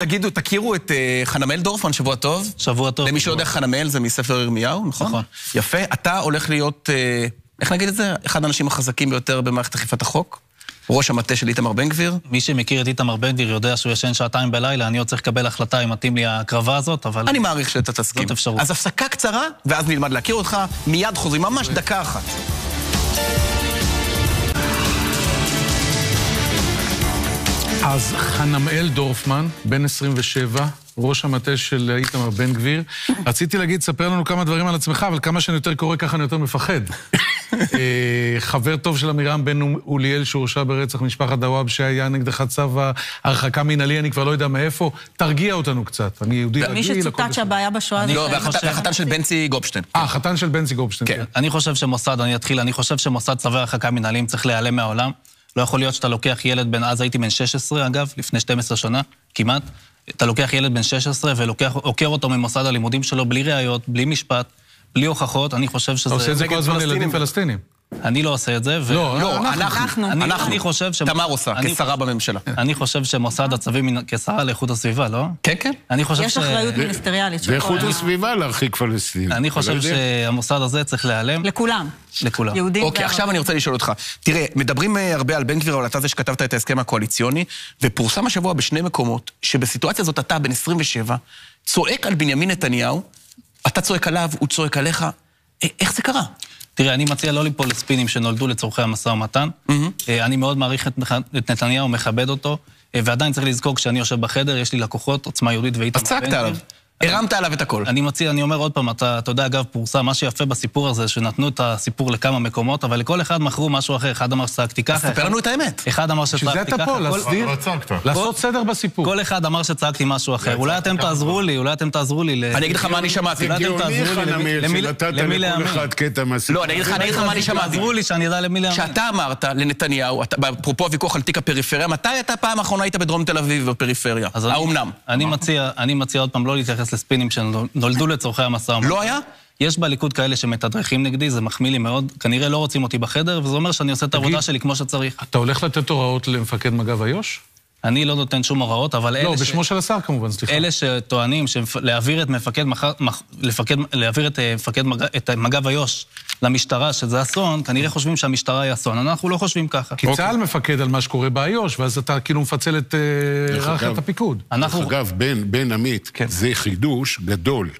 תגידו, תכירו את חנמאל דורפמן, שבוע טוב. שבוע טוב. למי שלא יודע, חנמאל זה מספר ירמיהו, נכון? נכון. יפה. אתה הולך להיות, איך נגיד את זה? אחד האנשים החזקים ביותר במערכת אכיפת החוק? ראש המטה של איתמר בן גביר. מי שמכיר את איתמר בן גביר יודע שהוא ישן 2 בלילה, אני עוד צריך לקבל החלטה אם מתאים לי הקרבה הזאת, אבל... אני מעריך שאתה תסכים. זאת אפשרות. אז הפסקה קצרה, ואז נלמד להכיר אותך. מיד חוזרים, ממש דקה אחת. אז חנמאל דורפמן, בן 27, ראש המטה של איתמר בן גביר. רציתי להגיד, ספר לנו כמה דברים על עצמך, אבל כמה שאני יותר קורא ככה אני יותר מפחד. חבר טוב של אמירם בן אוליאל שהורשע ברצח משפחת דוואב, שהיה נגדך צו הרחקה מינהלי, אני כבר לא יודע מאיפה. תרגיע אותנו קצת. אני יהודי רגיל. מי שצוטט שהבעיה בשואה... לא, והחתן של בנצי גופשטיין. החתן של בנצי גופשטיין. כן. אני חושב שמוסד צווי הרחקה מינהליים צריך להיעלם מהעולם. לא יכול להיות שאתה לוקח ילד בן, אז הייתי בן 16 אגב, לפני 12 שנה, כמעט. אתה לוקח ילד בן 16 ועוקר אותו ממוסד הלימודים שלו בלי ראיות, בלי משפט, בלי הוכחות. אני חושב שזה... אתה עושה את זה כל הזמן ילדים פלסטינים. אני לא עושה את זה. לא, אנחנו. אני חושב תמר עושה, כשרה בממשלה. אני חושב שמוסד הצווים כשרה לאיכות הסביבה, לא? כן, כן. יש אחריות מיניסטריאלית. זה איכות הסביבה להרחיק פלסטינים. אני חושב שהמוסד הזה צריך להיעלם. לכולם. לכולם. אוקיי, עכשיו אני רוצה לשאול אותך. תראה, מדברים הרבה על בן גביר, אבל אתה זה שכתבת את ההסכם הקואליציוני, ופורסם השבוע בשני מקומות, שבסיטואציה הזאת אתה, בן 27, צועק על בנימין נתניהו, אתה צועק עליו, הוא צועק עליך. איך זה קרה? תראה, אני מציע לא ליפול לספינים שנולדו לצורכי המשא ומתן. אני מאוד מעריך את נתניהו, מכבד אותו, ועדיין צריך לזכור כשאני יושב בחדר, יש לי לקוחות, עוצמה יהודית ואיתמר בן גביר. אז צעקת עליו. הרמת עליו את הכל. אני אומר עוד פעם, אתה יודע, אגב, פורסם, מה שיפה בסיפור הזה, שנתנו את הסיפור לכמה מקומות, אבל לכל אחד מכרו משהו אחר. אחד אמר שצעקתי ככה. אז ספר לנו את האמת. אחד אמר שצעקתי ככה. שזה אתה פה, להסדיר, לעשות סדר בסיפור. כל אחד אמר שצעקתי משהו אחר. אולי אתם תעזרו לי, אני אגיד לך מה אני שמעתי. גאוני חנמאל, שנתת לכל אחד קטע מהסיפור. לא, אני אגיד לך מה אני שמעתי. תעזרו לי שאני יודע למי להאמין. שאתה אמרת לנתניהו, אפרופו הוויכוח על תיק הפריפריה, מתי אתה פעם האחרונה היית בדרום תל אביב בפריפריה? האומנם? אני מציע עוד פעם לא להתייחס לספינים שנולדו לצורכי המשא ומתן. לא היה? יש בליכוד כאלה שמתדרכים נגדי, זה מחמיא לי מאוד. כנראה לא רוצים אותי בחדר, וזה אומר שאני עושה את העבודה שלי כמו שצריך. אתה הולך לתת הוראות למפקד מג"ב איו"ש? אני לא נותן שום הוראות, אבל אלה לא, בשמו של השר כמובן, סליחה. אלה שטוענים להעביר את מג"ב איו"ש למשטרה, שזה אסון, כנראה חושבים שהמשטרה היא אסון. אנחנו לא חושבים ככה. כי צה"ל מפקד על מה שקורה באיו"ש, ואז אתה כאילו מפצל את רחת הפיקוד. אגב, בן עמית, זה חידוש גדול.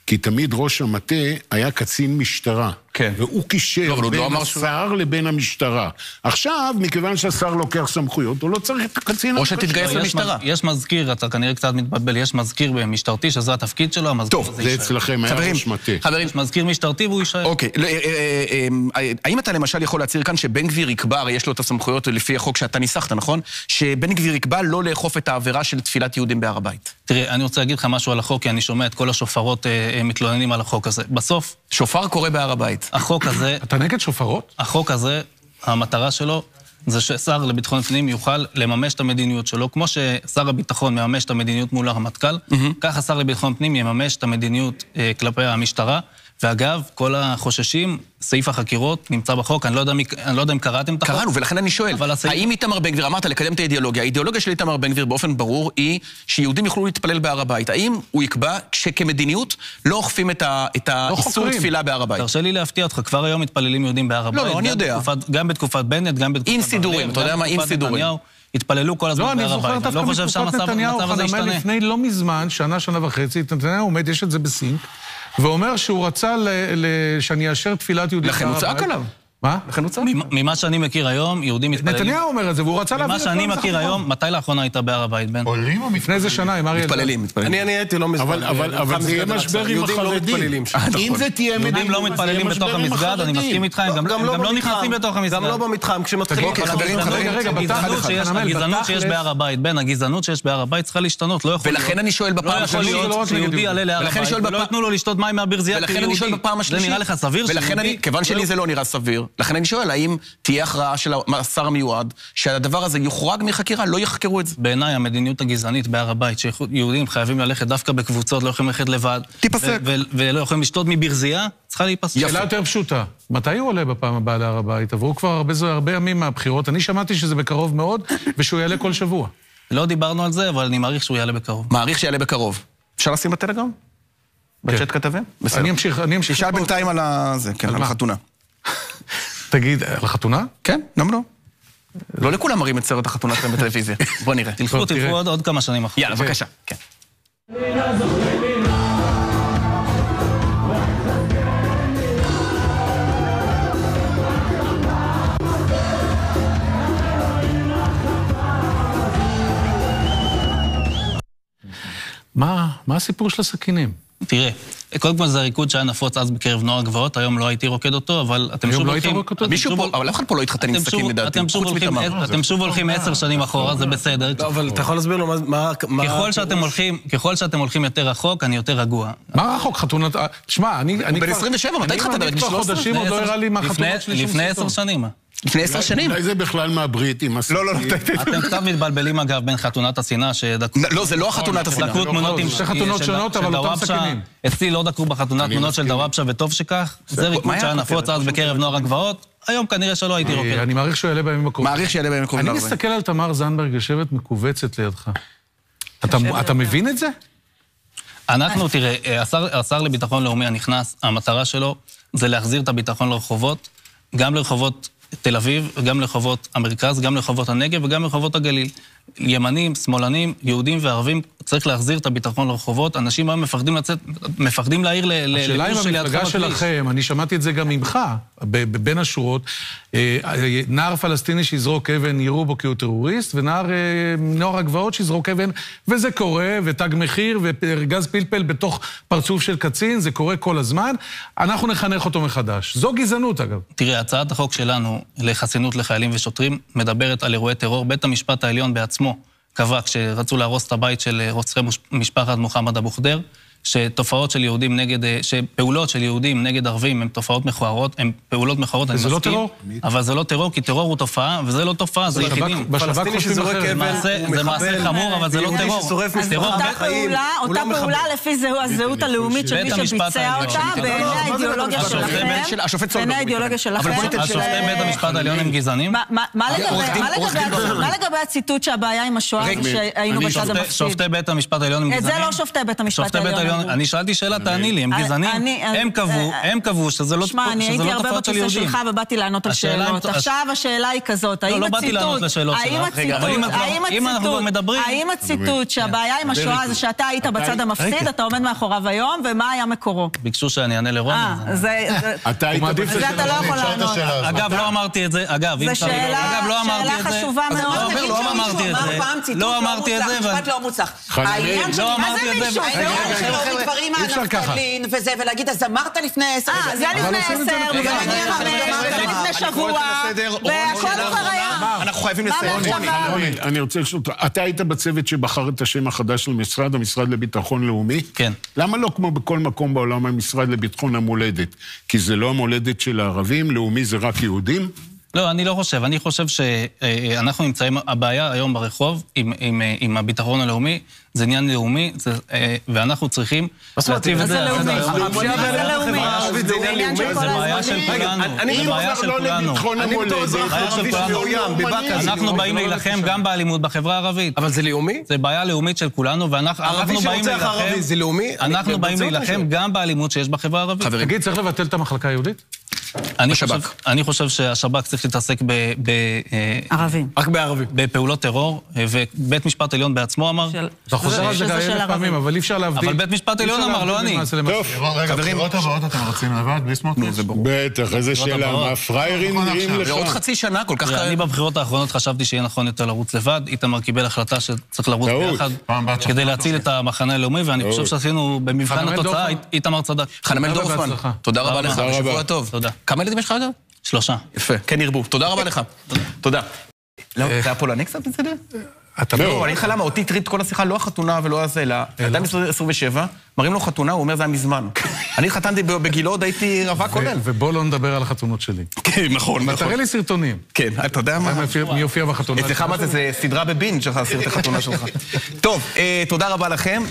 כי תמיד ראש המטה היה קצין משטרה. כן. והוא קישר בין השר לבין המשטרה. עכשיו, מכיוון שהשר לוקח סמכויות, הוא לא צריך את הקצין. או שתתגייס למשטרה. יש מזכיר, אתה כנראה קצת מתבלבל, יש מזכיר משטרתי, שזה התפקיד שלו, טוב, זה אצלכם, היה ראש מטה. חברים, יש מזכיר משטרתי והוא יישאר. אוקיי, האם אתה למשל יכול להצהיר כאן שבן גביר יקבע, הרי יש לו את הסמכויות לפי החוק שאתה ניסחת, נכון? שבן גביר יקבע לא לאכוף את העבירה של תפילת יהודים בהר הבית. תראה, אני רוצה להגיד לך משהו על החוק, כי אני שומע את כל השופרות מתלוננים על החוק הזה. בסוף, שופר קורא בהר הבית. החוק הזה... אתה נגד שופרות? החוק הזה, המטרה שלו, זה ששר לביטחון פנים יוכל לממש את המדיניות שלו, כמו ששר הביטחון מממש את המדיניות מול הרמטכ"ל, ככה שר לביטחון פנים יממש את המדיניות כלפי המשטרה, ואגב, כל החוששים, סעיף החקירות נמצא בחוק, אני לא יודע אם קראתם את החוק. קראנו, ולכן אני שואל, האם איתמר בן גביר, אמרת לקדם את האידיאולוגיה, האידיאולוגיה של איתמר בן גביר באופן ברור היא שיהודים יוכלו להתפלל בהר הבית. האם הוא יקבע שכמדיניות לא אוכפים את האיסור תפילה בהר הבית? תרשה לי להפתיע אותך, כבר היום מתפללים יהודים בהר הבית. לא, אני יודע. גם בתקופת בנט, גם בתקופת... עם סידורים, אתה יודע מה? עם סידורים. התפללו כל הזמן בהר הבית. אני לא חושב שהמצב הזה ישתנה. לפני לא מזמן, שנה וחצי, נתניהו עומד, יש את זה בסינק, ואומר שהוא רצה שאני אאשר תפילת יהודים. לכן הוא צעק עליו. מה? לכן הוא צעק. ממה שאני מכיר היום, יהודים מתפללים. נתניהו אומר את זה, והוא רצה להביא את ממה שאני מכיר היום, מתי לאחרונה הייתה בהר הבית, בן? עולים או לפני איזה שנה, עם אריה... מתפללים. אני הייתי לא מזמן. אבל זה יהיה משבר עם החרדים. אם זה תהיה מדיניות, יהודים לא מתפללים בתוך המסגד, אני מסכים איתך, הם גם לא נכנסים בתוך המסגד. גם לא במתחם, כשמתחילים... הגזענות שיש בהר הבית, בן, הגזענות שיש בהר הבית צריכה להשתנות, לא יכול להיות. ולכן אני שואל בפעם השלישית, שיהודי יעלה להר הבית, ולא יתנו לו לשתות מים מהברזייה כיהודי. זה נראה לך סביר שיהודי? כיוון שלי זה לא נראה סביר, לכן אני שואל, האם תהיה הכרעה של השר המיועד, שהדבר הזה יוחרג מחקירה, לא יחקרו את זה? בעיניי, המדיניות הגזענית בהר הבית, שיהודים חייבים ללכת דווקא בקבוצות, לא יכולים ללכת לבד. תיפסק. ולא יכולים לשתות מברזייה, צריכה להיפסק. שאלה יותר פשוטה. מתי הוא עולה בפעם הבאה להר הבית? עברו כבר הרבה ימים מהבחירות. אני שמעתי שזה בקרוב מאוד, ושהוא יעלה כל שבוע. לא דיברנו על זה, אבל אני מעריך שהוא יעלה בקרוב. מעריך שיעלה בקרוב. אפשר לשים בטלגרם? בצ'אט כתבים? בסדר. אני אמשיך. תשאל בינתיים על זה, כן, על החתונה. תגיד, על החתונה? כן, למה לא? לא לכולם מראים את סרט החתונה שלהם בטלוויזיה. בוא נראה. תלכו עוד כמה שנים אחרי. יאללה, בבקשה. כן. מה הסיפור של הסכינים? תראה, קודם כל זה הריקוד שהיה נפוץ אז בקרב נוער הגבעות, היום לא הייתי רוקד אותו, אבל אתם שוב הולכים... מישהו פה, אבל אף אחד פה לא התחתן עם סכין לדעתי, אתם שוב הולכים 10 שנים אחורה, זה בסדר. אבל אתה יכול להסביר לו מה... ככל שאתם הולכים יותר רחוק, אני יותר רגוע. מה רחוק? חתונת... שמע, אני בן 27, מתי התחתן? אני כבר חודשים, עוד לא הראה לי מה חתונות שלי. לפני 10 שנים. לפני 10 שנים? אולי זה בכלל מהברית עם הסכין. לא. אתם קצת מתבלבלים אגב בין חתונת השנאה שדקו... לא, זה לא החתונת השנאה. דקו תמונות עם... שתי חתונות שונות, אבל אותם סכינים. אצלי לא דקו בחתונה תמונות של דוואבשה, וטוב שכך. זה ריקוד שהיה נפוץ אז בקרב נוער הגבעות. היום כנראה שלא הייתי רוקד. אני מעריך שהוא יעלה בימים הקרובים. מעריך שיעלה בימים הקרובים. אני מסתכל על תמר זנדברג יושבת מכווצת לידך. אתה מבין את זה? אנחנו, תראה, השר לביטחון לאומי הנכנס, המטרה שלו זה להחזיר את הביטחון לרחובות, גם לרחובות תל אביב, גם לרחובות המרכז, גם לרחובות הנגב וגם לרחובות הגליל. ימנים, שמאלנים, יהודים וערבים, צריך להחזיר את הביטחון לרחובות. אנשים היום מפחדים להעיר השאלה עם המפלגה שלכם, אני שמעתי את זה גם ממך, בין השורות, נער פלסטיני שיזרוק אבן, יראו בו כי הוא טרוריסט, ונוער הגבעות שיזרוק אבן, וזה קורה, ותג מחיר, וגז פלפל בתוך פרצוף של קצין, זה קורה כל הזמן, אנחנו נחנך אותו מחדש. זו גזענות, אגב. תראה, הצעת החוק שלנו לחסינות לחיילים ושוטרים מדברת על אירועי טרור. בית המשפט העליון בעצמו קבע כשרצו להרוס את הבית של רוצחי משפחת מוחמד אבו ח'דיר, שתופעות של יהודים נגד, שפעולות של יהודים נגד ערבים הן תופעות מכוערות, הן פעולות מכוערות, זה לא טרור? אבל זה לא טרור, כי טרור הוא תופעה, וזה לא תופעה, זה יחידים. פלסטיני שזורק אבן, זה מעשה חמור, אבל זה לא טרור. אז אותה פעולה לפי הזהות הלאומית של מי שביצע אותה, בעיני האידיאולוגיה שלכם, השופטי בית המשפט העליון הם גזענים? מה לגבי הציטוט שהבעיה עם השואה זה שהיינו בצד המפסיד? שופטי בית המשפט העליון הם גזענים? את זה לא שופטי בית המשפט העליון. אני שאלתי שאלה, תעני לי, הם גזענים? הם קבעו שזה לא תופעות של יהודים. שמע, אני הייתי הרבה בכיסא שלך ובאתי לענות על שאלות. עכשיו השאלה היא כזאת, האם הציטוט שהבעיה עם השואה זה שאתה היית בצד המפסיד, אתה עומד מאחוריו היום, ומה היה מקורו? ביקשו שאני אענה לרון. אתה היית זה אתה לא יכול לענות. אגב, לא אמרתי את זה, זו שאלה חשובה מאוד. לא אמרתי את זה. משפט לא מוצלח. לא אמרתי את זה. דברים על נפתלין וזה, ולהגיד, אז אמרת לפני 10 שנים. זה לפני 10, זה לפני שבוע, והכל כבר היה. אנחנו חייבים לסיים. אני רוצה לשאול אותך, אתה היית בצוות שבחר את השם החדש של המשרד לביטחון לאומי? כן. למה לא כמו בכל מקום בעולם המשרד לביטחון המולדת? כי זה לא המולדת של הערבים, לאומי זה רק יהודים? לא, אני לא חושב. אני חושב שאנחנו נמצאים, הבעיה היום ברחוב עם הביטחון הלאומי, זה עניין לאומי, ואנחנו צריכים להציב את זה. זה לאומי. זה לאומי. זה בעיה של כולנו. אני כבר לא לביטחון המולדת. אנחנו באים להילחם גם באלימות בחברה הערבית. אבל זה לאומי? זה בעיה לאומית של כולנו, ערבי שרוצח ערבי, זה לאומי? אנחנו באים להילחם גם באלימות שיש בחברה הערבית. תגיד, צריך לבטל את המחלקה היהודית? אני חושב שהשב"כ צריך להתעסק ערבים. רק בערבים. בפעולות טרור, ובית משפט עליון בעצמו אמר. אתה חוזר על זה 1,000 פעמים, אבל אי אפשר להבדיל. אבל בית משפט עליון אמר, לא אני. טוב, רגע, בחירות הבאות אתם רוצים לבד בלי סמוטריץ'? בטח, איזה שאלה, מה פריירים נראים לך? עוד חצי שנה, כל כך... אני בבחירות האחרונות חשבתי שיהיה נכון יותר לרוץ לבד, איתמר קיבל החלטה שצריך לרוץ ביחד, כדי להציל את המחנה הלאומי, ואני חושב שעשינו במבחן התוצאה, איתמר צדק. חנמאל דורפמן, תודה רבה לך, שבוע טוב. תודה. כמה ילדים יש לך אגב? 3. יפה, כן ירבו. תודה רבה לך. תודה. לא, זה היה פולני קצת מצדה? אתה לא, אני אגיד לך למה, אותי טריפ כל השיחה, לא החתונה ולא הזה, אלא אדם 27, מראים לו חתונה, הוא אומר, זה היה מזמן. אני חתנתי בגילוד, הייתי רווק כולל. ובוא לא נדבר על החתונות שלי. כן, נכון. תראה לי סרטונים. כן, אתה יודע מה? מי יופיע בחתונה? אצלך מה זה סדרה בבינג' שלך, סרט החתונה שלך. טוב, תודה רבה לכם.